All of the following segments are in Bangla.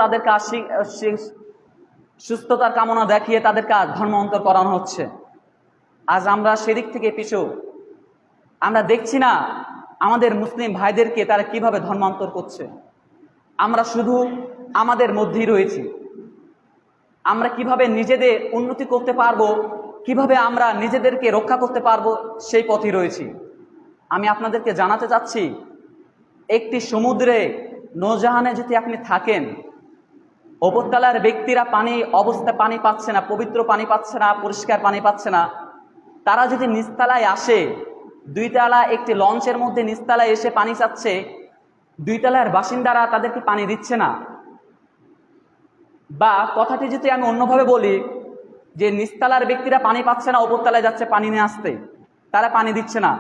তাদের কাজ সুস্থতার কামনা দেখিয়ে তাদের কাজ ধর্মান্তর করানো হচ্ছে। আজ আমরা সেদিক থেকে পিছু। আমরা দেখছি না আমাদের মুসলিম ভাইদেরকে তারা কিভাবে ধর্মান্তর করছে। আমরা শুধু আমাদের মধ্যেই রয়েছি। আমরা কিভাবে নিজেদের উন্নতি করতে পারবো, কিভাবে আমরা নিজেদেরকে রক্ষা করতে পারবো, সেই পথেই রয়েছি। আমি আপনাদেরকে জানাতে চাচ্ছি, একটি সমুদ্রে নৌজাহানে যদি আপনি থাকেন, উপরতলার ব্যক্তিরা পানি পাচ্ছে না, পবিত্র পানি পাচ্ছে না, পরিষ্কার পানি পাচ্ছে না। তারা যদি নিচতলায় আসে, দুইতলা একটি লঞ্চের মধ্যে নিচতলায় এসে পানি চাচ্ছে, দুইতলার বাসিন্দারা তাদেরকে পানি দিচ্ছে না। বা কথাটি যদি আমি অন্যভাবে বলি, যে নিচতলার ব্যক্তিরা পানি পাচ্ছে না, উপরতলায় যাচ্ছে পানি নিয়ে আসতে, তারা পানি দিচ্ছে না।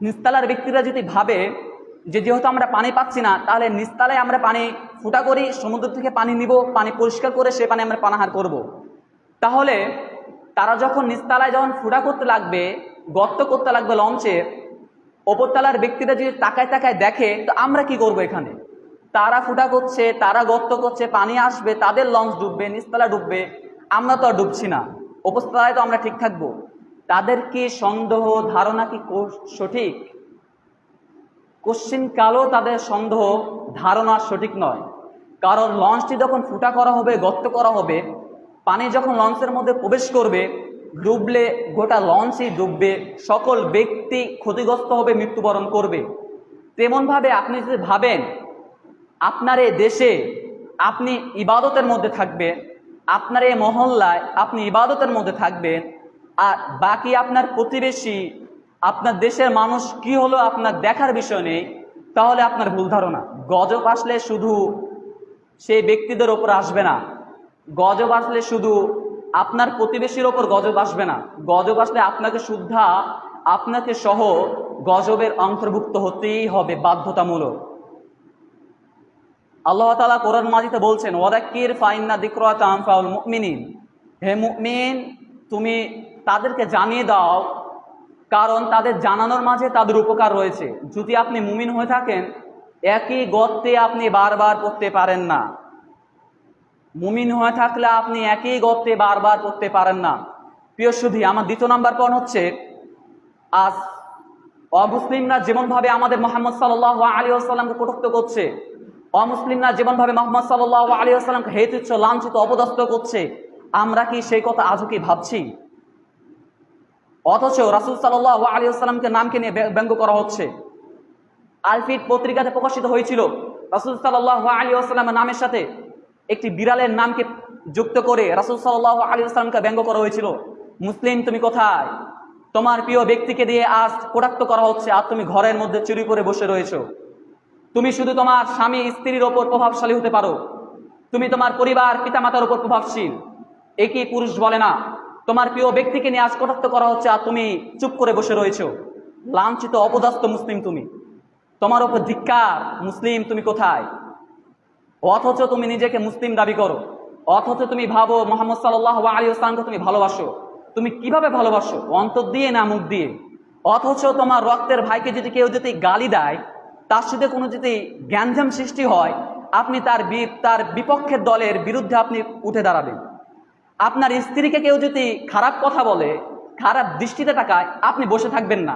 নিচতলার ব্যক্তিরা যদি ভাবে যে যেহেতু আমরা পানি পাচ্ছি না, তাহলে নিচতলায় আমরা পানি ফুটা করি, সমুদ্র থেকে পানি নিব, পানি পরিষ্কার করে সে পানি আমরা পানাহার করব। তাহলে তারা যখন নিচতলায় যখন ফুটা করতে লাগবে, গর্ত করতে লাগবে লঞ্চে, ওপরতলার ব্যক্তিরা যদি তাকায় তাকায় দেখে, তো আমরা কি করব এখানে? তারা ফুটা করছে, তারা গর্ত করছে, পানি আসবে, তাদের লঞ্চ ডুববে, নিচতলা ডুববে, আমরা তো আর ডুবছি না, উপরতলায় তো আমরা ঠিক থাকবো। তাদের কি সন্দেহ ধারণা কি সঠিক? কোশ্চিনকালও তাদের সন্দেহ ধারণা সঠিক নয়। কারণ লঞ্চটি যখন ফুটা করা হবে, গর্ত করা হবে, পানি যখন লঞ্চের মধ্যে প্রবেশ করবে, ডুবলে গোটা লঞ্চই ডুববে, সকল ব্যক্তি ক্ষতিগ্রস্ত হবে, মৃত্যুবরণ করবে। তেমনভাবে আপনি যদি ভাবেন আপনার এই দেশে আপনি ইবাদতের মধ্যে থাকবেন, আপনার এই মহল্লায় আপনি ইবাদতের মধ্যে থাকবেন, আর বাকি আপনার প্রতিবেশী, আপনার দেশের মানুষ কি হলো আপনার দেখার বিষয় নেই, তাহলে আপনার ভুল ধারণা। গজব আসলে শুধু সেই ব্যক্তিদের ওপর আসবে না, গজব আসলে শুধু আপনার প্রতিবেশীর ওপর গজব আসবে না, গজব আসলে আপনাকে শুদ্ধা, আপনাকে সহ গজবের অন্তর্ভুক্ত হতেই হবে বাধ্যতামূলক। আল্লাহ তাআলা কোরআন মাজিদে বলছেন, ওয়াদাক্কির ফাইন্না যিকরা তানফাউল মুমিনিন, হে মুমিন তুমি তাদেরকে জানিয়ে দাও, কারণ তাদের জানানোর মাঝে তাদের উপকার রয়েছে। যদি আপনি মুমিন হয়ে থাকেন, একই গর্তে আপনি বারবার পড়তে পারেন না। মুমিন হয়ে থাকলে আপনি একই গর্তে বারবার পড়তে পারেন না। প্রিয় সুধী, আমার দ্বিতীয় নাম্বার পয়েন্ট হচ্ছে, আজ অমুসলিমরা যেমনভাবে আমাদের মুহাম্মদ সাল্লাল্লাহু আলাইহি ওয়াসাল্লামকে কটাক্ষ করছে, অমুসলিমরা যেমনভাবে মুহাম্মদ সাল্লাল্লাহু আলাইহি ওয়াসাল্লামকে হেয় তুচ্ছ, লাঞ্ছিত, অপদস্থ করছে, আমরা কি সেই কথা আজও কি ভাবছি? অথচ রাসূল সাল্লাল্লাহু আলাইহি ওয়াসাল্লামকে নামকে নিয়ে ব্যঙ্গ করা হচ্ছে। আলফিট পত্রিকাতে প্রকাশিত হয়েছিল, রাসূল সাল্লাল্লাহু আলাইহি ওয়াসাল্লামের নামের সাথে একটি বিড়ালের নামকে যুক্ত করে রাসূল সাল্লাল্লাহু আলাইহি ওয়াসাল্লামকে ব্যঙ্গ করা হয়েছিল। মুসলিম তুমি কোথায়? তোমার প্রিয় ব্যক্তিকে দিয়ে আজ কটাক্ষ করা হচ্ছে, আর তুমি ঘরের মধ্যে চুরি করে বসে রয়েছো। তুমি শুধু তোমার স্বামী স্ত্রীর ওপর প্রভাবশালী হতে পারো, তুমি তোমার পরিবার পিতামাতার উপর প্রভাবশীল, একই পুরুষ বলে না। তোমার প্রিয় ব্যক্তিকে নিয়ে আজ কটাক্ষ করা হচ্ছে, আর তুমি চুপ করে বসে রয়েছো। লাঞ্ছিত, অপদস্থ মুসলিম তুমি, তোমার উপর ধিক্কার। মুসলিম তুমি কোথায়? অথচ তুমি নিজেকে মুসলিম দাবি করো, অথচ তুমি ভাবো মুহাম্মদ সাল্লাল্লাহু আলাইহি ওয়াসাল্লামকে তুমি ভালোবাসো। তুমি কিভাবে ভালোবাসো? অন্তর দিয়ে না মুখ দিয়ে? অথচ তোমার রক্তের ভাইকে যদি কেউ যদি গালি দেয়, তার সাথে কোনো যদি গ্যাঞ্জাম সৃষ্টি হয়, আপনি তার বিপক্ষের দলের বিরুদ্ধে আপনি উঠে দাঁড়াবেন। আপনার স্ত্রীকে কেউ যদি খারাপ কথা বলে, খারাপ দৃষ্টিতে তাকায়, আপনি বসে থাকবেন না,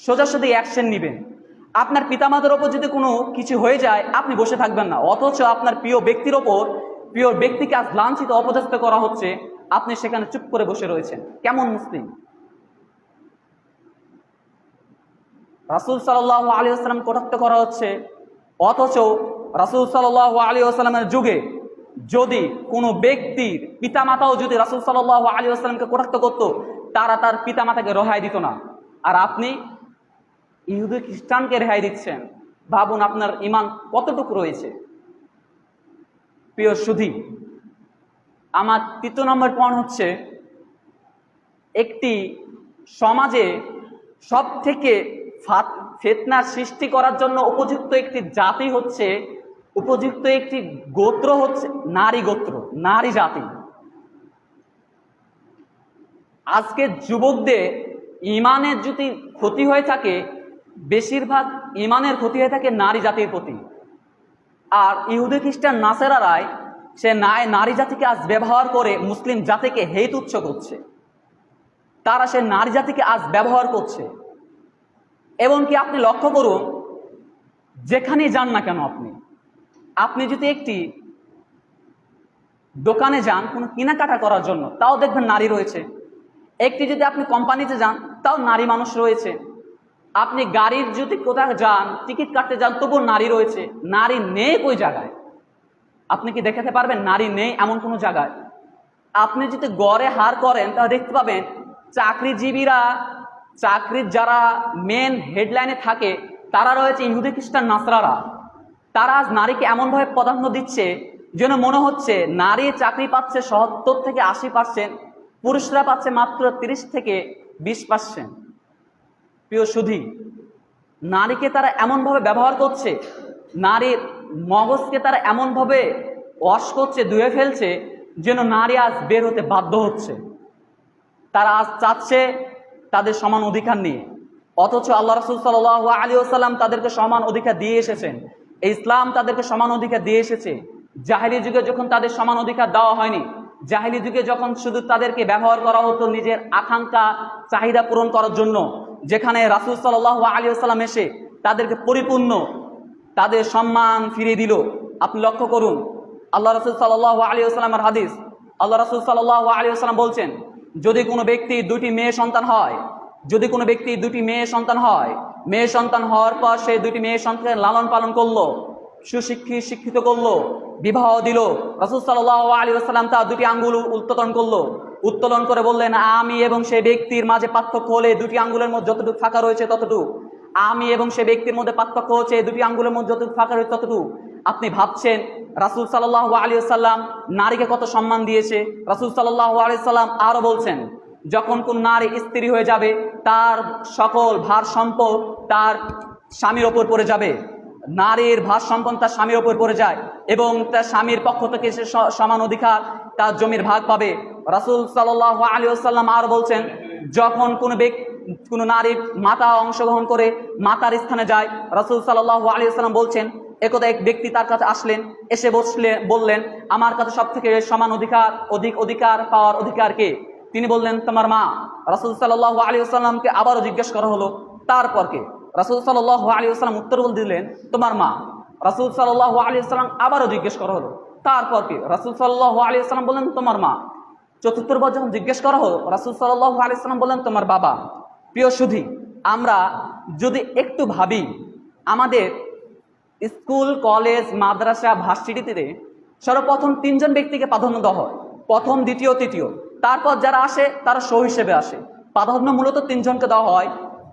সোজাসুজি অ্যাকশন নেবেন। আপনার পিতামাতার ওপর যদি কোনো কিছু হয়ে যায়, আপনি বসে থাকবেন না। অথচ আপনার প্রিয় ব্যক্তির ওপর, প্রিয় ব্যক্তিকে আজ লাঞ্ছিত, অপদস্থ করা হচ্ছে, আপনি সেখানে চুপ করে বসে রয়েছেন। কেমন মুসলিম? রাসূল সাল্লাল্লাহু আলাইহি ওয়াসাল্লাম কটাক্ষ করা হচ্ছে, অথচ রাসূল সাল্লাল্লাহু আলাইহি ওয়াসাল্লামের যুগে যদি কোনো ব্যক্তির পিতামাতাও যদি রাসূল সাল্লাল্লাহু আলাইহি ওয়াসাল্লামকে কটাক্ষ করত, তারা তার পিতামাতাকে রেহাই দিত না। আর আপনি ইহুদি খ্রিস্টানকে রেহাই দিচ্ছেন। ভাবুন আপনার ঈমান কতটুকু রয়েছে। প্রিয় সুধী, আমার তৃতীয় নম্বর পয়েন্ট হচ্ছে, একটি সমাজে সব থেকে ফিতনার সৃষ্টি করার জন্য উপযুক্ত একটি জাতি হচ্ছে, উপযুক্ত একটি গোত্র হচ্ছে নারী গোত্র, নারী জাতি। আজকে যুবকদের ঈমানের যদি ক্ষতি হয়ে থাকে, বেশিরভাগ ঈমানের ক্ষতি হয়ে থাকে নারী জাতির প্রতি। আর ইহুদি খ্রিস্টান নাসেরারাই সে নারী জাতিকে আজ ব্যবহার করে মুসলিম জাতিকে হেয় তুচ্ছ করছে। তারা সে নারী জাতিকে আজ ব্যবহার করছে। এবং কি আপনি লক্ষ্য করুন, যেখানে যান না কেন আপনি যদি একটি দোকানে যান কোনো কেনাকাটা করার জন্য, তাও দেখবেন নারী রয়েছে। একটি যদি আপনি কোম্পানিতে যান, তাও নারী মানুষ রয়েছে। আপনি গাড়ির যদি কোথাও যান, টিকিট কাটতে যান, তবুও নারী রয়েছে। নারী নেই ওই জায়গায়। আপনি কি দেখাতে পারবেন নারী নেই এমন কোনো জায়গায়? আপনি যদি গড়ে হার করেন তাহলে দেখতে পাবেন চাকরিজীবীরা, চাকরির যারা মেন হেডলাইনে থাকে তারা রয়েছে ইহুদি খ্রিস্টান নাসরারা। তারা আজ নারীকে এমনভাবে প্রাধান্য দিচ্ছে যেন মনে হচ্ছে নারী চাকরি পাচ্ছে ৭০ থেকে ৮০%, পুরুষরা পাচ্ছে মাত্র ৩০ থেকে ২০%। প্রিয় সুধী, নারীকে তারা এমনভাবে ব্যবহার করছে, নারীর মগজকে তারা এমনভাবে ওয়াশ করছে, ধুয়ে ফেলছে যেন নারী আজ বের হতে বাধ্য হচ্ছে। তারা আজ চাচ্ছে তাদের সমান অধিকার নিয়ে, অথচ আল্লাহ রাসূল সাল্লাল্লাহু আলাইহি ওয়াসাল্লাম তাদেরকে সমান অধিকার দিয়ে এসেছেন। ইসলাম তাদেরকে সমান অধিকার দিয়ে এসেছে। জাহেলি যুগে যখন তাদের সমান অধিকার দেওয়া হয়নি, জাহেলি যুগে যখন শুধু তাদেরকে ব্যবহার করা হতো নিজের আকাঙ্ক্ষা চাহিদা পূরণ করার জন্য, যেখানে রাসূল সাল্লাল্লাহু আলাইহি ওয়াসাল্লাম এসে তাদেরকে পরিপূর্ণ তাদের সম্মান ফিরিয়ে দিল। আপনি লক্ষ্য করুন আল্লাহ রাসূল সাল্লাল্লাহু আলাইহি ওয়াসাল্লামের হাদিস। আল্লাহ রাসূল সাল্লাল্লাহু আলাইহি ওয়াসাল্লাম বলছেন, যদি কোনো ব্যক্তি দুটি মেয়ে সন্তান হয়, যদি কোনো ব্যক্তি দুটি মেয়ে সন্তান হয়, মেয়ে সন্তান হওয়ার পর সেই দুটি মেয়ে সন্তানের লালন পালন করলো, শিক্ষিত করলো, বিবাহ দিল, রাসূল সাল্লাল্লাহু আলাইহি ওয়াসাল্লাম তার দুটি আঙ্গুল উত্তোলন করলো, উত্তোলন করে বললেন, আমি এবং সেই ব্যক্তির মাঝে পার্থক্য হলে দুটি আঙ্গুলের মধ্যে যতটুকু ফাঁকা রয়েছে ততটুকু, আমি এবং সেই ব্যক্তির মধ্যে পার্থক্য হচ্ছে দুটি আঙ্গুলের মধ্যে যতটুকু ফাঁকা রয়েছে ততটুকু। আপনি ভাবছেন রাসূল সাল্লাল্লাহু আলাইহি ওয়াসাল্লাম নারীকে কত সম্মান দিয়েছে। রাসূল সাল্লাল্লাহু আলাইহি ওয়াসাল্লাম আরো বলছেন, যখন কোন নারী স্ত্রী হয়ে যাবে তার সকল ভার সম্পদ তার স্বামীর ওপর পড়ে যাবে। নারীর ভার সম্পদ তার স্বামীর ওপর পড়ে যায় এবং তার স্বামীর পক্ষ থেকে সে সমান অধিকার তার জমির ভাগ পাবে। রাসূল সাল্লাল্লাহু আলাইহি ওয়াসাল্লাম আর বলছেন, যখন কোনো নারীর মাতা অংশগ্রহণ করে মাতার স্থানে যায়, রাসূল সাল্লাল্লাহু আলাইহি ওয়াসাল্লাম বলছেন, একদা এক ব্যক্তি তার কাছে আসলেন, এসে বললেন, আমার কাছে সব থেকে সমান অধিকার পাওয়ার অধিকার কে? তিনি বললেন, তোমার মা। রাসূল সাল্লাল্লাহু আলাইহি ওয়াসাল্লামকে আবারও জিজ্ঞেস করা হলো, তারপর কে? রাসূল সাল্লাল্লাহু আলাইহি ওয়াসাল্লাম উত্তর বলে দিলেন, তোমার মা। রাসূল সাল্লাল্লাহু আলাইহি ওয়াসাল্লাম আবারও জিজ্ঞেস করা হলো, তারপর কে? রাসূল সাল্লাল্লাহু আলাইহি ওয়াসাল্লাম বললেন, তোমার মা। চতুর্থবার যখন জিজ্ঞেস করা হলো, রাসূল সাল্লাল্লাহু আলাইহি ওয়াসাল্লাম বললেন, তোমার বাবা। প্রিয় সুধী, আমরা যদি একটু ভাবি, আমাদের স্কুল, কলেজ, মাদ্রাসা, ভার্সিটিতে সর্বপ্রথম ৩ জন ব্যক্তিকে প্রাধান্য দেওয়া হয়, প্রথম, দ্বিতীয়, তৃতীয়। তারপর যারা আসে তারা শো হিসেবে আসে। প্রাধান্য মূলত ৩ জনকে দেওয়া হয়,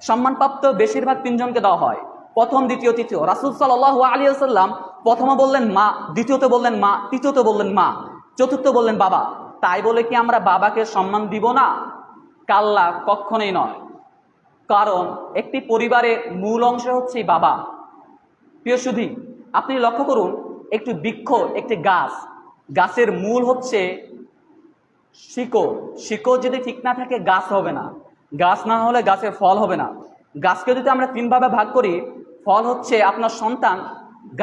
সম্মানপ্রাপ্ত বেশিরভাগ ৩ জনকে দেওয়া হয়, প্রথম, দ্বিতীয়, তৃতীয়। রাসূল সাল্লাল্লাহু আলাইহি ওয়াসাল্লাম প্রথমে বললেন মা, দ্বিতীয়তে বললেন মা, তৃতীয়তে বললেন মা, চতুর্থ বললেন বাবা। তাই বলে কি আমরা বাবাকে সম্মান দিব না? কাল্লা, কখনোই নয়। কারণ একটি পরিবারের মূল অংশ হচ্ছে বাবা। প্রিয় সুধী, আপনি লক্ষ্য করুন, একটি বৃক্ষ, একটি গাছ, গাছের মূল হচ্ছে শিকড়। শিকড় যদি ঠিক না থাকে গাছ হবে না, গাছ না হলে গাছের ফল হবে না। গাছকে যদি আমরা 3 ভাগে ভাগ করি, ফল হচ্ছে আপনার সন্তান,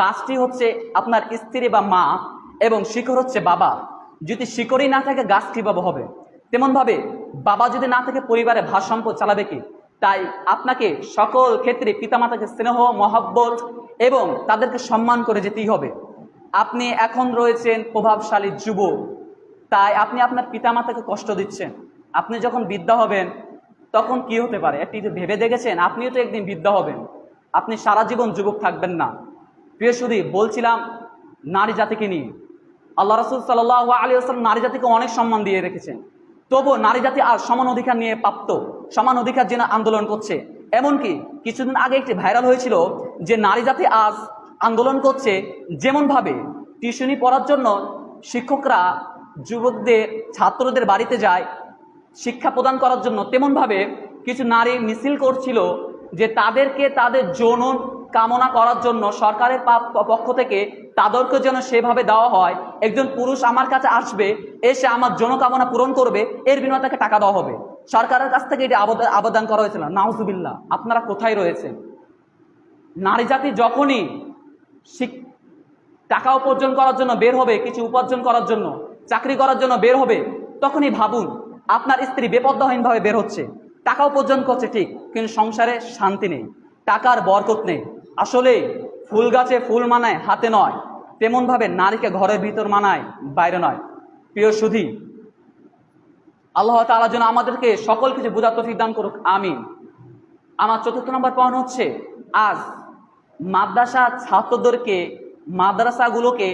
গাছটি হচ্ছে আপনার স্ত্রী বা মা, এবং শিকড় হচ্ছে বাবা। যদি শিকড়ই না থাকে গাছ কীভাবে হবে? তেমনভাবে বাবা যদি না থাকে পরিবারে ভার সম্পদ চালাবে কি? তাই আপনাকে সকল ক্ষেত্রে পিতামাতাকে স্নেহ, মহব্বত এবং তাদেরকে সম্মান করে যেতেই হবে। আপনি এখন রয়েছেন প্রভাবশালী যুবক, তাই আপনি আপনার পিতামাতাকে কষ্ট দিচ্ছেন। আপনি যখন বৃদ্ধা হবেন তখন কি হতে পারে একটি ভেবে দেখেছেন? আপনিও তো একদিন বৃদ্ধা হবেন, আপনি সারা জীবন যুবক থাকবেন না। প্রিয় সুধী, বলছিলাম নারী জাতিকে নিয়ে। আল্লাহ রাসূল সাল্লাল্লাহু আলাইহি ওয়াসাল্লাম নারী জাতিকে অনেক সম্মান দিয়ে রেখেছেন, তবুও নারী জাতি আর সমান অধিকার নিয়ে প্রাপ্ত, সমান অধিকার জন্য আন্দোলন করছে। এমনকি কিছুদিন আগে একটি ভাইরাল হয়েছিল যে নারী জাতি আজ আন্দোলন করছে, যেমনভাবে টিউশনি পড়ার জন্য শিক্ষকরা যুবকদের, ছাত্রদের বাড়িতে যায় শিক্ষা প্রদান করার জন্য, তেমনভাবে কিছু নারী মিছিল করছিল যে তাদেরকে তাদের যৌন কামনা করার জন্য সরকারের পক্ষ থেকে তাদেরকে যেন সেভাবে দেওয়া হয়, একজন পুরুষ আমার কাছে আসবে, এসে আমার যৌন কামনা পূরণ করবে, এর বিনিময়ে তাকে টাকা দেওয়া হবে। সরকারের কাছ থেকে এটি আবেদন করা হয়েছিল। নাউজুবিল্লাহ, আপনারা কোথায় রয়েছেন? নারী জাতি যখনই টাকা উপার্জন করার জন্য বের হবে, কিছু উপার্জন করার জন্য, চাকরি করার জন্য বের হবে, তখনই ভাবুন আপনার স্ত্রী বেপর্দাহীনভাবে বের হচ্ছে, টাকা উপার্জন করছে ঠিক, কিন্তু সংসারে শান্তি নেই, টাকার বরকত নেই। আসলে ফুল গাছে ফুল মানায় হাতে নয়, তেমনভাবে নারীকে ঘরের ভিতর মানায় বাইরে নয়। প্রিয় সুধী, আল্লাহ তাআলা যেন আমাদেরকে সকল কিছু বোঝার তৌফিক দান করুক, আমিন। আমার 4th নম্বর পয়েন্ট হচ্ছে, আজ মাদ্রাসা ছাত্রদেরকে, মাদ্রাসাগুলোকে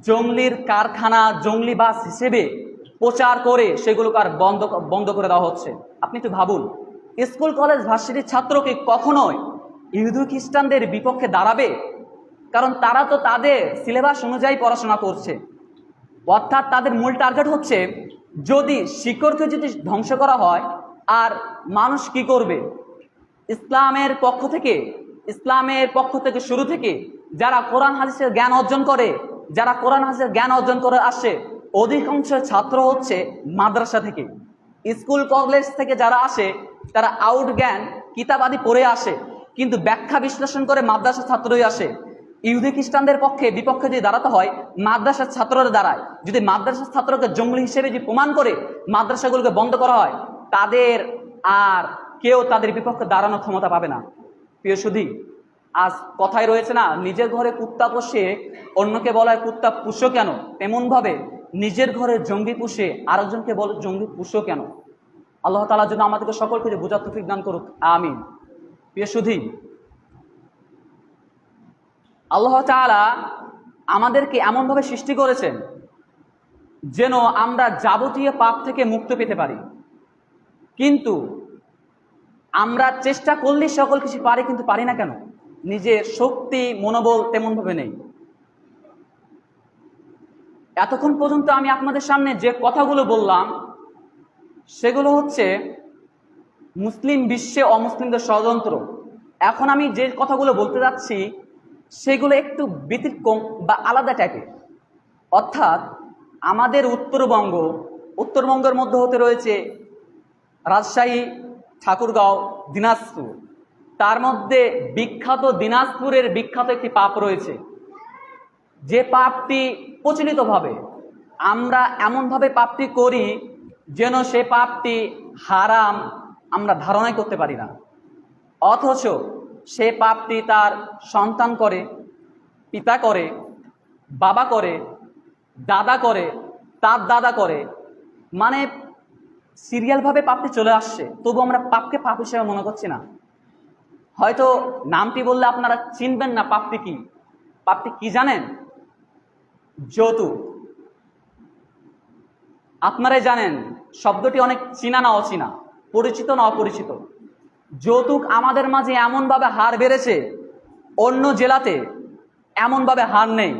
জঙ্গলির কারখানা, জঙ্গলি বাস হিসেবে প্রচার করে সেগুলোকে আর বন্ধ করে দেওয়া হচ্ছে। আপনি একটু ভাবুন, স্কুল কলেজ ভার্সিটির ছাত্রকে কখনোই ইহুদি খ্রিস্টানদের বিপক্ষে দাঁড়াবে? কারণ তারা তো তাদের সিলেবাস অনুযায়ী পড়াশোনা করছে, অর্থাৎ তাদের মূল টার্গেট হচ্ছে যদি শিকড়কে যদি ধ্বংস করা হয়, আর মানুষ কি করবে? ইসলামের পক্ষ থেকে শুরু থেকে যারা কোরআন হাদিসের জ্ঞান অর্জন করে, যারা কোরআন হাদিসের জ্ঞান অর্জন করে আসে, অধিকাংশ ছাত্র হচ্ছে মাদ্রাসা থেকে। স্কুল কলেজ থেকে যারা আসে তারা আউট জ্ঞান কিতাব আদি পড়ে আসে, কিন্তু ব্যাখ্যা বিশ্লেষণ করে মাদ্রাসা ছাত্রই আসে। ইহুদি খ্রিস্টানদের বিপক্ষে যদি দাঁড়াতে হয়, মাদ্রাসার ছাত্ররা দাঁড়ায়। যদি মাদ্রাসার ছাত্রকে জঙ্গলি হিসেবে যদি প্রমাণ করে মাদ্রাসাগুলোকে বন্ধ করা হয়, তাদের আর কেউ তাদের বিপক্ষে দাঁড়ানোর ক্ষমতা পাবে না। প্রিয় সুধী, আজ কথায় রয়েছে না, নিজের ঘরে কুত্তা পোষে অন্যকে বলা হয় কুত্তা পুষো কেন, তেমনভাবে নিজের ঘরে জঙ্গি পুষে আরেকজনকে বলে জঙ্গি পুষো কেন। আল্লাহ তাআলা যেন আমাদেরকে সকলকে বোঝার তৌফিক দান করুক, আমিন। প্রিয় সুধী, আল্লাহ তাআলা আমাদেরকে এমনভাবে সৃষ্টি করেছেন যেন আমরা যাবতীয় পাপ থেকে মুক্ত পেতে পারি, কিন্তু আমরা চেষ্টা করলেই সকল কিছু পারি, কিন্তু পারি না কেন? নিজের শক্তি মনোবল তেমনভাবে নেই। এতক্ষণ পর্যন্ত আমি আপনাদের সামনে যে কথাগুলো বললাম সেগুলো হচ্ছে মুসলিম বিশ্বে অমুসলিমদের ষড়যন্ত্র। এখন আমি যে কথাগুলো বলতে যাচ্ছি সেগুলো একটু ব্যতিক্রম বা আলাদা টাইপের। অর্থাৎ আমাদের উত্তরবঙ্গের মধ্যে হতে রয়েছে রাজশাহী, ঠাকুরগাঁও, দিনাজপুর। তার মধ্যে দিনাজপুরের বিখ্যাত একটি পাপ রয়েছে, যে পাপটি প্রচলিতভাবে আমরা এমনভাবে পাপটি করি যেন সে পাপটি হারাম আমরা ধারণাই করতে পারি না, অথচ সে পাপটি তার সন্তান করে, পিতা করে, বাবা করে, দাদা করে, তার দাদা করে, মানে সিরিয়ালভাবে পাপটি চলে আসছে, তবু আমরা পাপকে পাপ হিসেবে মনে করছি না। হয়তো নামটি বললে আপনারা চিনবেন না পাপটি কি। পাপটি কি জানেন? যৌতুক। আপনারাই জানেন শব্দটি অনেক চিনা না অচিনা, পরিচিত না অপরিচিত। যৌতুক আমাদের মাঝে এমনভাবে হার বেড়েছে, অন্য জেলাতে এমনভাবে হার নেই।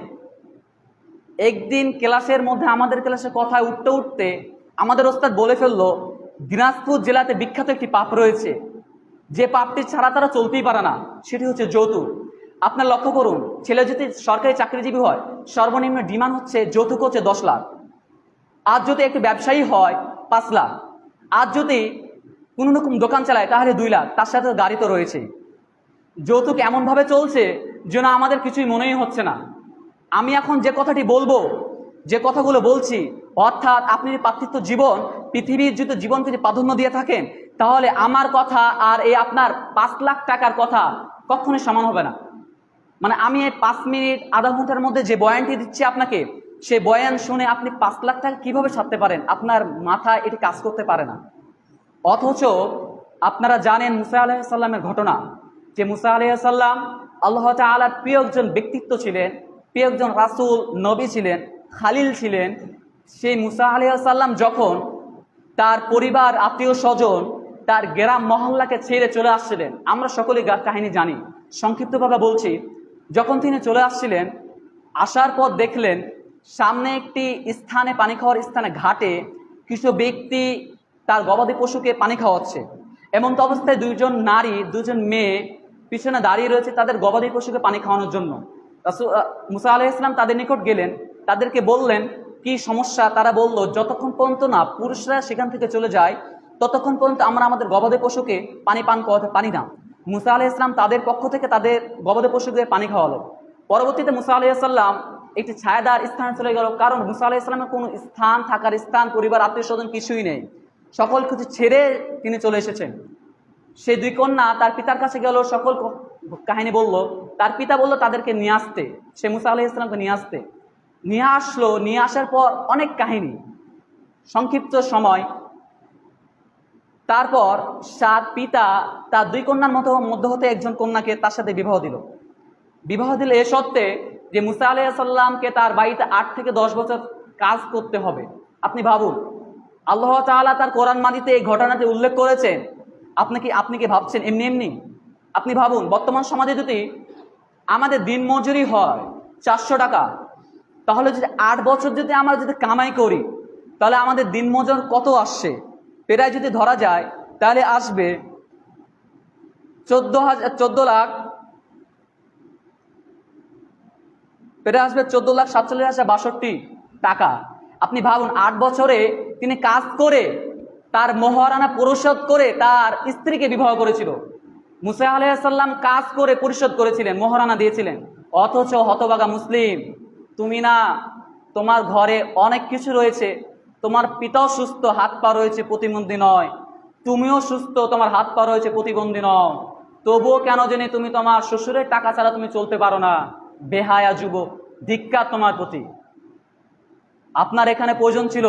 একদিন ক্লাসের মধ্যে আমাদের ক্লাসে কথায় উঠতে উঠতে আমাদের ওস্তাদ বলে ফেললো, দিনাজপুর জেলাতে বিখ্যাত একটি পাপ রয়েছে, যে পাপটি ছাড়া তারা চলতেই পারে না, সেটি হচ্ছে যৌতুক। আপনার লক্ষ্য করুন, ছেলে যদি সরকারি চাকরিজীবী হয়, সর্বনিম্ন ডিমান্ড হচ্ছে যৌতুক হচ্ছে 10 লাখ। আজ যদি একটি ব্যবসায়ী হয় 5 লাখ, আজ যদি কোনো রকম দোকান চালায় তাহলে 2 লাখ, তার সাথে গাড়ি তো রয়েছে। যৌতুক এমনভাবে চলছে যেন আমাদের কিছুই মনেই হচ্ছে না। আমি এখন যে কথাটি বলবো, যে কথাগুলো বলছি, অর্থাৎ আপনি পার্থিব জীবন, পৃথিবীর যদি জীবনকে যদি প্রাধান্য দিয়ে থাকেন, তাহলে আমার কথা আর এই আপনার 5 লাখ টাকার কথা কখনোই সমান হবে না। মানে আমি এই 5 মিনিট আধা ঘন্টার মধ্যে যে বয়ানটি দিচ্ছি আপনাকে, সেই বয়ান শুনে আপনি 5 লাখ টাকা কিভাবে ছাড়তে পারেন? আপনার মাথায় এটি কাজ করতে পারে না। অথচ আপনারা জানেন মুসা আলাইহিস সালামের ঘটনা, যে মুসা আলাইহিস সালাম আল্লাহ তাআলার প্রিয় একজন ব্যক্তিত্ব ছিলেন, প্রিয় একজন রাসূল, নবী ছিলেন, খালিল ছিলেন। সেই মুসা আলাইহিস সালাম যখন তার পরিবার, আত্মীয় স্বজন, তার গ্রাম মহল্লাকে ছেড়ে চলে আসছিলেন, আমরা সকলেই কাহিনী জানি, সংক্ষিপ্তভাবে বলছি। যখন তিনি চলে আসছিলেন, আসার পর দেখলেন সামনে একটি স্থানে, পানি খাওয়ার স্থানে, ঘাটে কিছু ব্যক্তি তার গবাদি পশুকে পানি খাওয়াচ্ছে। এমন তো অবস্থায় 2জন নারী, 2জন মেয়ে পিছনে দাঁড়িয়ে রয়েছে তাদের গবাদি পশুকে পানি খাওয়ানোর জন্য। মুসা আলাইহিস সালাম তাদের নিকট গেলেন, তাদেরকে বললেন কি সমস্যা। তারা বলল, যতক্ষণ পর্যন্ত না পুরুষরা সেখান থেকে চলে যায় ততক্ষণ পর্যন্ত আমরা আমাদের গবাদি পশুকে পানি পান করাতে পারি না। মুসা আলাইহিস সালাম তাদের পক্ষ থেকে তাদের গবাদি পশুকে পানি খাওয়ালো। পরবর্তীতে মুসা আলাইহিস সালাম একটি ছায়াদার স্থানে চলে গেল, কারণ মুসা আলাইহিস সালামের কোনো স্থান, থাকার স্থান, পরিবার, আত্মীয় স্বজন কিছুই নেই, সকল কিছু ছেড়ে তিনি চলে এসেছেন। সেই দুই কন্যা তার পিতার কাছে গেল, সকল কাহিনী বলল। তার পিতা বলল তাদেরকে নিয়ে আসতে, সে মুসা আলাইহিস সালামকে নিয়ে আসতে। নিয়ে আসলো, নিয়ে আসার পর অনেক কাহিনী, সংক্ষিপ্ত সময়। তারপর তার পিতা তার দুই কন্যার মধ্যে হতে একজন কন্যাকে তার সাথে বিবাহ দিল। বিবাহ দিলে এ সত্ত্বে যে মুসা আলাইহিস সালামকে তার বাড়িতে 8 থেকে 10 বছর কাজ করতে হবে। আপনি ভাবুন, আল্লাহ তাআলা তার কোরআন মাজিদে এই ঘটনাটি উল্লেখ করেছেন। আপনি কি ভাবছেন এমনি এমনি? আপনি ভাবুন, বর্তমান সমাজে যদি আমাদের দিন মজুরি হয় 400 টাকা, তাহলে যদি 8 বছর যদি আমরা যদি কামাই করি, তাহলে আমাদের দিন মজুর কত আসছে? প্রায় যদি ধরা যায় তাহলে আসবে 14,47,62 টাকা। আপনি ভাবুন, 8 বছরে তিনি কাজ করে তার মোহরানা পরিশোধ করে তার স্ত্রীকে বিবাহ করেছিল। মুসা আলাইহিস সালাম কাজ করে পরিশোধ করেছিলেন, মোহরানা দিয়েছিলেন। অথচ হতভাগা মুসলিম, তুমি না, তোমার ঘরে অনেক কিছু রয়েছে, তোমার পিতাও সুস্থ, হাত পা রয়েছে, প্রতিবন্ধী নয়, তুমিও সুস্থ, তোমার হাত পা রয়েছে, প্রতিবন্ধী নয়, তবুও কেন জানি তুমি তোমার শ্বশুরের টাকা ছাড়া তুমি চলতে পারো না? বেহায়া যুবক, ধিক্কার তোমার প্রতি। আপনার এখানে প্রয়োজন ছিল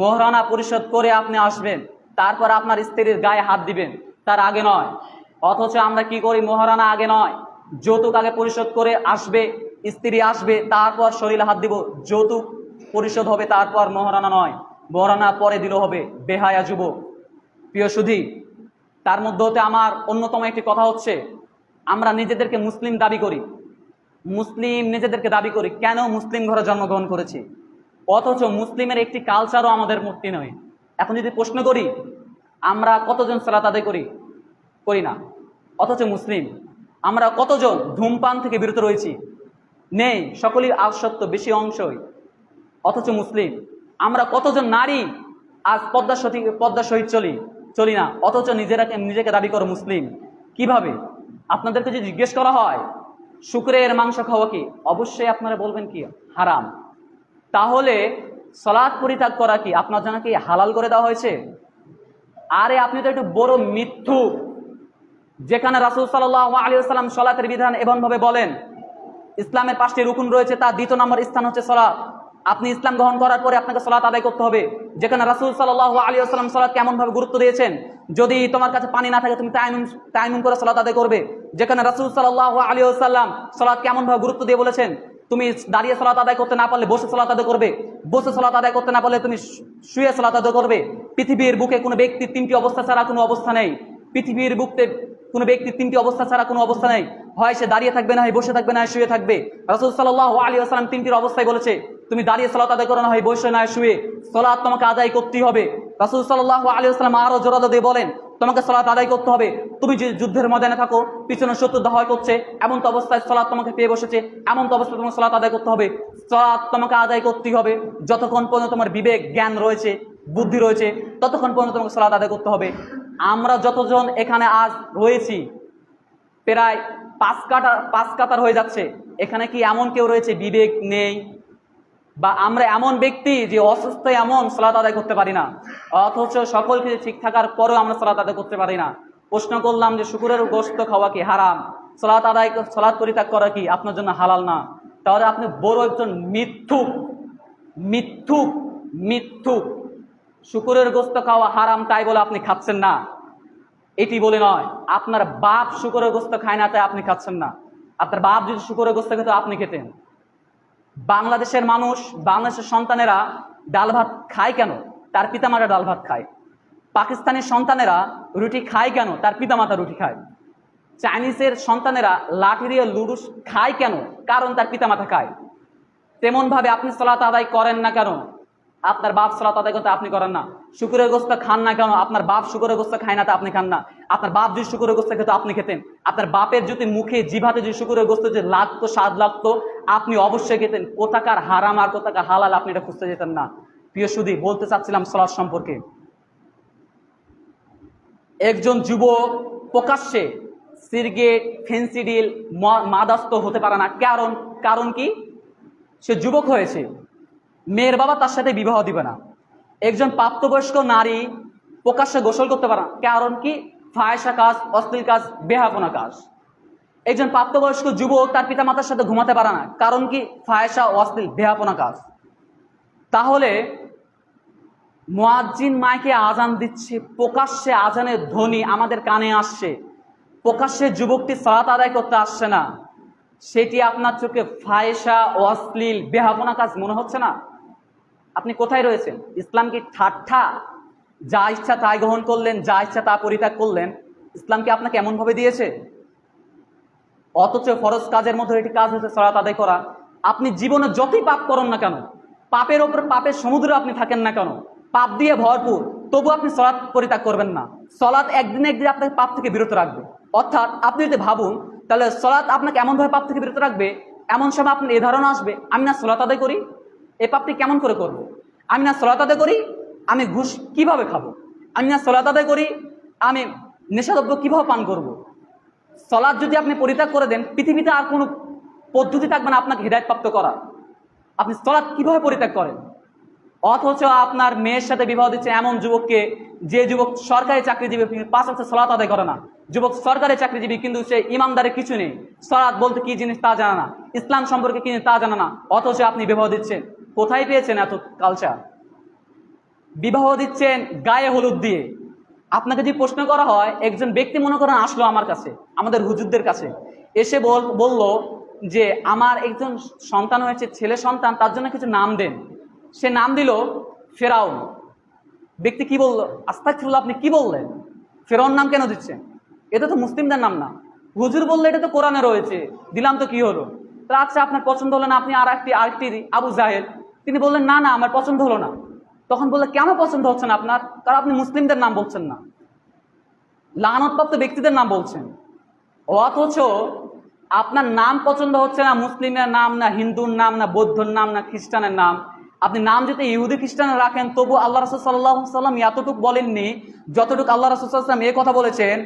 মোহরানা পরিশোধ করে আপনি আসবেন, তারপর আপনার স্ত্রীর গায়ে হাত দিবেন, তার আগে নয়। অথচ আমরা কি করি? মোহরানা আগে নয়, যৌতুক আগে পরিশোধ করে আসবে, স্ত্রী আসবে, তারপর শরীরে হাত দিব, যৌতুক পরিশোধ হবে, তারপর মোহরানা নয়, মোহরানা পরে দিল হবে। বেহায়া যুবক। প্রিয় সুধী, তার মধ্যে হতে আমার অন্যতম একটি কথা হচ্ছে, আমরা নিজেদেরকে মুসলিম দাবি করি, মুসলিম নিজেদেরকে দাবি করি, কেন? মুসলিম ঘরে জন্মগ্রহণ করেছি, অথচ মুসলিমের একটি কালচারও আমাদের মধ্যে নয়। এখন যদি প্রশ্ন করি, আমরা কতজন সালাত আদায় করি না, অথচ মুসলিম। আমরা কতজন ধূমপান থেকে বিরত রয়েছি? নেই, সকলেই আসক্ত, বেশি অংশই, অথচ মুসলিম। আমরা কতজন নারী আজ পদ্মা সহিত চলি না, অথচ নিজেকে দাবি করো মুসলিম। কিভাবে? আপনাদেরকে যদি জিজ্ঞেস করা হয় শুকরের মাংস খাওয়া কি, অবশ্যই আপনারা বলবেন কি? হারাম। তাহলে সালাত পরিত্যাগ করা কি আপনার জন্য কি হালাল করে দেওয়া হয়েছে? আরে আপনি তো একটু বড় মিথ্যুক। যেখানে রাসূল সাল্লাল্লাহু আলাইহি ওয়াসাল্লাম সালাতের বিধান এমনভাবে বলেন, ইসলামের 5টি রুকুন রয়েছে, তার 2 নম্বর স্থান হচ্ছে সালাত। আপনি ইসলাম গ্রহণ করার পরে আপনাকে সালাত আদায় করতে হবে। যেখানে রাসূল সাল্লাল্লাহু আলাইহি ওয়াসাল্লাম সালাত কেমন ভাবে গুরুত্ব দিয়েছেন, যদি তোমার কাছে পানি না থাকে তুমি তায়াম্মুম করে সালাত আদায় করবে। যেখানে রাসূল সাল্লাল্লাহু আলাইহি ওয়াসাল্লাম সালাত কেমন ভাবে গুরুত্ব দিয়ে বলেছেন, তুমি দাঁড়িয়ে সালাত আদায় করতে না পারলে বসে সালাত আদায় করবে, বসে সালাত আদায় করতে না পারলে তুমি শুয়ে সালাত আদায় করবে। পৃথিবীর বুকে কোনো ব্যক্তির 3টি অবস্থা ছাড়া কোনো অবস্থা নেই। পৃথিবীর বুকে কোনো ব্যক্তির 3টি অবস্থা ছাড়া কোনো অবস্থা নেই, হয় সে দাঁড়িয়ে থাকবে, না হয় বসে থাকবে, না হয় শুয়ে থাকবে। রাসূল সাল্লাল্লাহু আলাইহি ওয়াসাল্লাম 3টির অবস্থায় বলেছে, তুমি দাঁড়িয়ে সালাত আদায় করো, না হয় বসে, না হয় শুয়ে, সালাত তোমাকে আদায় করতেই হবে। রাসূল সাল্লাল্লাহু আলাইহি ওয়াসাল্লাম আরো জোরালো দিয়ে বলেন, তোমাকে সালাত আদায় করতে হবে। তুমি যদি যুদ্ধের ময়দানে থাকো, পিছনে শত্রু দাওয়া করছে, এমন তো অবস্থায় সালাত তোমাকে পেয়ে বসেছে, এমন তো অবস্থায় তোমাকে সালাত আদায় করতে হবে। সালাত তোমাকে আদায় করতেই হবে, যতক্ষণ পর্যন্ত তোমার বিবেক, জ্ঞান রয়েছে, বুদ্ধি রয়েছে, ততক্ষণ পর্যন্ত তোমাকে সালাত আদায় করতে হবে। আমরা যতজন এখানে আজ রয়েছি, প্রায় 5 কাতার হয়ে যাচ্ছে, এখানে কি এমন কেউ রয়েছে বিবেক নেই? বা আমরা এমন ব্যক্তি যে অসুস্থ, এমন সালাত আদায় করতে পারি না, অথচ সকল কিছু ঠিক থাকার পরেও আমরা সালাত আদায় করতে পারি না। প্রশ্ন করলাম যে শুকরের গোশত খাওয়া কি হারাম? সালাত পরিত্যাগ করা কি আপনার জন্য হালাল না? তাহলে আপনি বড় একজন মিথ্যুক, মিথ্যুক, মিথ্যুক। শুকরের গোশত খাওয়া হারাম তাই বলে আপনি খাচ্ছেন না, এটি বলে নয়। আপনার বাপ শুকরের গোশত খায় না তাই আপনি খাচ্ছেন না। আপনার বাপ যদি শুকরের গোশত খেত, আপনি খেতেন। বাংলাদেশের মানুষ, বাংলাদেশের সন্তানেরা ডাল ভাত খায় কেন? তার পিতামাতা ডাল ভাত খায়। পাকিস্তানের সন্তানেরা রুটি খায় কেন? তার পিতামাতা রুটি খায়। চাইনিজের সন্তানেরা লাঠি দিয়ে লুডুস খায় কেন? কারণ তার পিতামাতা খায়। তেমন ভাবে আপনি সালাত আদায় করেন না কেন? আপনার বাপ সালাত আদায় করতে আপনি করেন না। শুকরের গোশত খান না কেন? আপনার বাপ শুকরের গোশত খায় না তা আপনি খান না। আপনার বাপ যদি শুকরের গোশত খেত, আপনি খেতেন। আপনার বাপের যদি মুখে, জিভাতে যদি শুকরের গোশত যে লাগতো, স্বাদ লাগতো, আপনি অবশ্যই খেতেন। কোথাকার হারাম আর কোথাকার হালাল আপনি এটা খুঁজতে যেতেন না। প্রিয় সুধী, বলতে চাচ্ছিলাম সালাত সম্পর্কে। একজন যুবক প্রকাশ্যে সিগারেট, ফেন্সিডিল, মাদকদ্রব্য হতে পারে না। কারণ কি? সে যুবক হয়েছে, মেয়ের বাবা তার সাথে বিবাহ দিবে না। একজন প্রাপ্তবয়স্ক নারী প্রকাশ্যে গোসল করতে পারে না, কারণ কি? ফাহিশা কাজ, অশ্লীল কাজ, বেহাপনা কাজ। একজন প্রাপ্তবয়স্ক যুবক তার পিতামাতার সাথে ঘুমাতে পারে না, কারণ কি? ফাহিশা, অশ্লীল, বেহাপনা কাজ। তাহলে মুয়াজ্জিন মাইকে আজান দিচ্ছে, প্রকাশ্যে আজানের ধ্বনি আমাদের কানে আসছে, প্রকাশ্যে যুবকটি সালাত আদায় করতে আসছে না, সেটি আপনার চোখে ফাহিশা, অশ্লীল, বেহাপনা কাজ মনে হচ্ছে না? আপনি কোথায় রয়েছেন? ইসলাম কি ঠাট্টা? যা ইচ্ছা তাই গ্রহণ করলেন, যা ইচ্ছা তা পরিত্যাগ করলেন? ইসলাম কি আপনাকে এমন ভাবে দিয়েছে? অথচ ফরজ কাজের মধ্যে এটি কাজ হচ্ছে সালাত আদায় করা। আপনি জীবনে যতই পাপ করেন না কেন, পাপের ওপর পাপের সমুদ্রে আপনি থাকেন না কেন, পাপ দিয়ে ভরপুর, তবু আপনি সালাত পরিত্যাগ করবেন না। সালাত একদিন একদিন আপনাকে পাপ থেকে বিরত রাখবে। অর্থাৎ আপনি যদি ভাবুন, তাহলে সালাত আপনাকে এমনভাবে পাপ থেকে বিরত রাখবে, এমন সময় আপনার এ ধারণা আসবে, আমি না সালাত আদায় করি, এই পাপটি কেমন করে করব? আমি না সালাত আদায় করি, আমি ঘুষ কিভাবে খাবো? আমি না সালাত আদায় করি, আমি নেশাদ্রব্য কিভাবে পান করব? সালাত যদি আপনি পরিত্যাগ করে দেন, পৃথিবীতে আর কোনো পদ্ধতি থাকবে না আপনাকে হিদায়াত প্রাপ্ত করা। আপনি সালাত কিভাবে পরিত্যাগ করেন? অথচ আপনার মেয়ের সাথে বিবাহ দিচ্ছে এমন যুবককে, যে যুবক সরকারি চাকরিজীবী, 5 ওয়াক্ত সালাত আদায় করে না। যুবক সরকারি চাকরিজীবী, কিন্তু সে ইমানদারের কিছু নেই, সালাত বলতে কি জিনিস তা জানা না, ইসলাম সম্পর্কে কি তা জানা না, অথচ আপনি বিবাহ দিচ্ছেন। কোথায় পেয়েছেন এত কালচার? বিবাহ দিচ্ছেন গায়ে হলুদ দিয়ে। আপনাকে যদি প্রশ্ন করা হয়, একজন ব্যক্তি মনে করেন আসলো আমার কাছে, আমাদের হুজুরদের কাছে এসে বলল যে আমার একজন সন্তান হয়েছে, ছেলে সন্তান, তার জন্য কিছু নাম দেন। সে নাম দিল ফেরাউন। ব্যক্তি কি বলল? আস্তাগফিরুল্লাহ, আপনি কি বললেন? ফেরাউন নাম কেন দিচ্ছেন? এটা তো মুসলিমদের নাম না। হুজুর বললে এটা তো কোরআনে রয়েছে, দিলাম তো কি হলো? তা আচ্ছা, আপনার পছন্দ হলো না, আপনি আরেকটি আবু জাহেল, তিনি বললেন না না আমার পছন্দ হলো না। তখন বললে কেন পছন্দ হচ্ছে না আপনার? কারণ আপনি মুসলিমদের নাম বলছেন না, লানতপ্রাপ্ত ব্যক্তিদের নাম বলছেন। অথচ আপনার নাম পছন্দ হচ্ছে না মুসলিমের নাম, না হিন্দুর নাম, না বৌদ্ধর নাম, না খ্রিস্টানের নাম। আপনি নাম যদি ইহুদি খ্রিস্টানের রাখেন, তবু আল্লাহ রাসূল সাল্লাল্লাহু আলাইহি ওয়াসাল্লাম এতটুকু বলেননি যতটুকু আল্লাহ রাসূল সাল্লাল্লাহু আলাইহি ওয়াসাল্লাম এই কথা বলেছেন,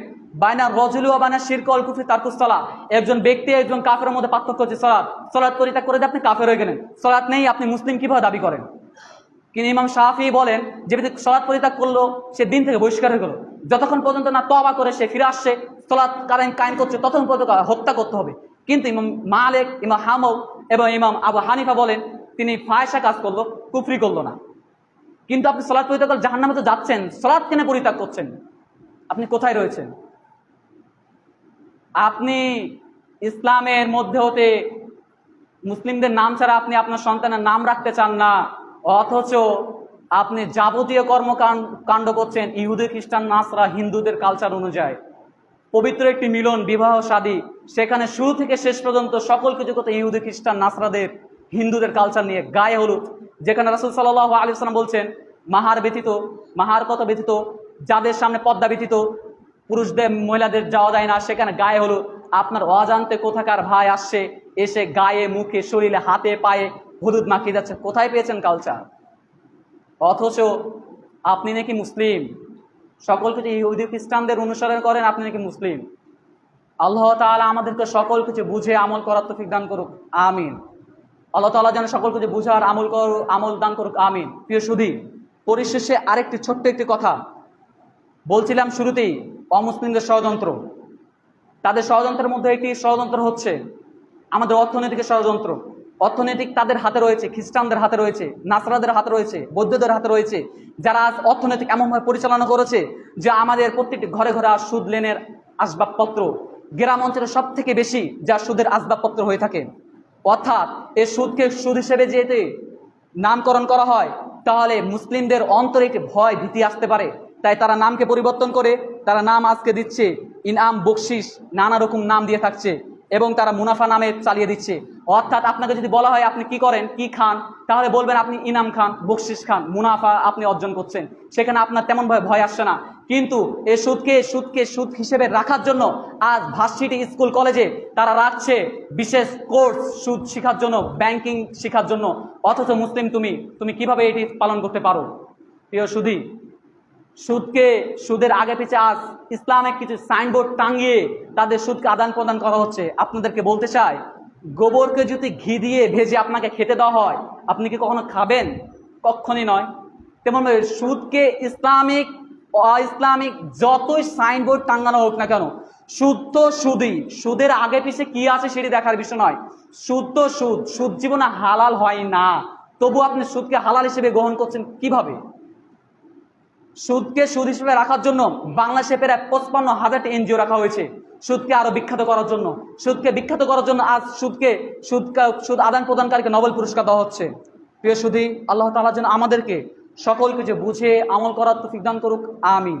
বাইনা রজুলি ওয়া বাইনা শিরক ওয়াল কুফরি তারকুস সালাহ। একজন ব্যক্তি একজন কাফেরের মধ্যে পার্থক্য হচ্ছে সালাত। সালাত পরিত্যাগ করে দিয়ে আপনি কাফের হয়ে গেলেন। সালাত নেই, আপনি মুসলিম কিভাবে দাবি করেন? কিন্তু ইমাম শাফিঈ বলেন, যে ব্যক্তি সালাত পরিত্যাগ করলো সে দিন থেকে বহিষ্কার হয়ে গেল। যতক্ষণ পর্যন্ত না তওবা করে সে ফিরে আসছে, সালাত কায়েম করছে, ততক্ষণ পর্যন্ত হত্যা করতে হবে। কিন্তু ইমাম মালিক, ইমাম হামল এবং ইমাম আবু হানিফা বলেন, তিনি ফাহিশা কাজ করলো, কুফরি করলো না। কিন্তু আপনি সালাত পরিত্যাগ করে জাহান্নামে তো যাচ্ছেন, সালাত কেন পরিত্যাগ করছেন? আপনি কোথায় রয়েছেন? আপনি ইসলামের মধ্যে হতে মুসলিমদের নাম ছাড়া আপনি আপনার সন্তানের নাম রাখতে চান না, অথচ আপনি যাবতীয় কর্মকাণ্ড করছেন ইহুদি, খ্রিস্টান, নাসরা, হিন্দুদের কালচার অনুযায়ী। পবিত্র একটি মিলন, বিবাহ শাদী, সেখানে শুরু থেকে শেষ পর্যন্ত সকল কিছু কথা ইহুদি, খ্রিস্টান, নাসরাদের, হিন্দুদের কালচার নিয়ে। গায়ে হলুদ, যেখানে রাসূল সাল্লাল্লাহু আলাইহি ওয়াসাল্লাম বলছেন মাহার কত ব্যতীত, যাদের সামনে পর্দা ব্যতীত পুরুষদের মহিলাদের যাওয়া যায় না, সেখানে গায়ে হলুদ। আপনার অজান্তে কোথাকার ভাই আসছে, এসে গায়ে, মুখে, শরীরে, হাতে, পায়ে হলুদ মাখিয়ে যাচ্ছে। কোথায় পেয়েছেন কালচার? অথচ আপনি নাকি মুসলিম, সকল কিছু ইহুদি খ্রিস্টানদের অনুসরণ করেন, আপনি নাকি মুসলিম। আল্লাহ তাআলা আমাদেরকে সকল কিছু বুঝে আমল করার তৌফিক দান করুক, আমিন। আল্লাহ তাআলা যেন সকল কিছু বুঝার আমল দান করুক, আমিন। প্রিয় সুধী, পরিশেষে আরেকটি ছোট্ট একটি কথা বলছিলাম শুরুতেই, অমুসলিমদের ষড়যন্ত্র। তাদের ষড়যন্ত্রের মধ্যে একটি ষড়যন্ত্র হচ্ছে আমাদের অর্থনৈতিক ষড়যন্ত্র। অর্থনৈতিক তাদের হাতে রয়েছে, খ্রিস্টানদের হাতে রয়েছে, নাসরাদের হাতে রয়েছে, বৌদ্ধদের হাতে রয়েছে, যারা আজ অর্থনৈতিক এমনভাবে পরিচালনা করেছে যে আমাদের প্রত্যেকটি ঘরে ঘরে আর সুদ লেনের আসবাবপত্র, গ্রাম অঞ্চলে সব থেকে বেশি যা সুদের আসবাবপত্র হয়ে থাকে। অর্থাৎ এই সুদকে সুদ হিসেবে যেতে নামকরণ করা হয়, তাহলে মুসলিমদের অন্তরে একটি ভয় ভীতি আসতে পারে। তাই তারা নামকে পরিবর্তন করে তারা নাম আজকে দিচ্ছে ইনাম, বকশিস, নানা রকম নাম দিয়ে থাকছে এবং তারা মুনাফা নামে চালিয়ে দিচ্ছে। অর্থাৎ আপনাকে যদি বলা হয় আপনি কি করেন, কি খান, তাহলে বলবেন আপনি ইনাম খান, বকশিস খান, মুনাফা আপনি অর্জন করছেন। সেখানে আপনার তেমন ভয় আসছে না। কিন্তু এই সুদকে সুদ হিসেবে রাখার জন্য আজ ভার্সিটি, স্কুল, কলেজে তারা রাখছে বিশেষ কোর্স সুদ শেখার জন্য, ব্যাংকিং শেখার জন্য। অথচ মুসলিম তুমি কিভাবে এটি পালন করতে পারো? প্রিয় সুধী, সুদের আগে পিছে আজ ইসলামিক কিছু সাইনবোর্ড টাঙিয়ে তাদের সুদকে আদান প্রদান করা হচ্ছে। আপনাদেরকে বলতে চাই, গোবরকে যদি ঘি দিয়ে ভেজে আপনাকে খেতে দেওয়া হয়, আপনি কি কখনো খাবেন? কখনই নয়। তেমনভাবে সুদকে ইসলামিক অইসলামিক যতই সাইনবোর্ড টাঙ্গানো হোক না কেন, শুদ্ধ সুদই। সুদের আগে পিছে কি আছে সেটি দেখার বিষয় নয়। শুদ্ধ সুদ, সুদ জীবনে হালাল হয় না, তবু আপনি সুদকে হালাল হিসেবে গ্রহণ করছেন কিভাবে? সুদকে সুদ হিসেবে রাখার জন্য বাংলাদেশে প্রায় 55,000টি এনজিও রাখা হয়েছে সুদকে আরো বিখ্যাত করার জন্য। সুদকে বিখ্যাত করার জন্য আজ সুদ আদান প্রদানকারীকে নোবেল পুরস্কার দেওয়া হচ্ছে। প্রিয় সুধী, আল্লাহ তাআলা যেন আমাদেরকে সকলকে যে বুঝে আমল করার তৌফিক দান করুক। আমিন।